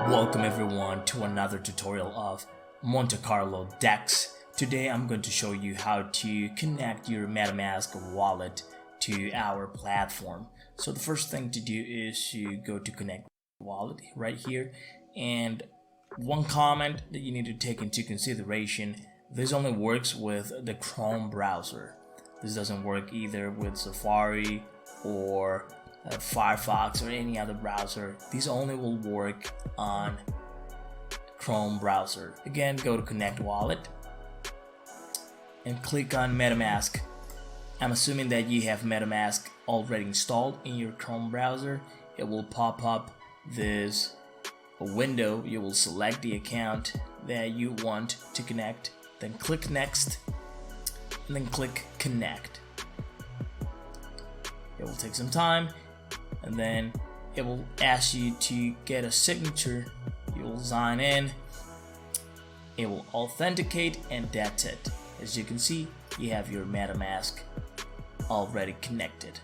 Welcome everyone to another tutorial of Monte Carlo DEX. Today I'm going to show you how to connect your MetaMask wallet to our platform. So the first thing to do is to go to connect wallet right here, and one comment that you need to take into consideration: this only works with the Chrome browser. This doesn't work either with Safari or Firefox or any other browser. These only will work on Chrome browser. Again, go to connect wallet and click on MetaMask. I'm assuming that you have MetaMask already installed in your Chrome browser. It will pop up this window. You will select the account that you want to connect, then click next, and then click connect. It will take some time, and then it will ask you to get a signature. You will sign in, it will authenticate, and that's it. As you can see, you have your MetaMask already connected.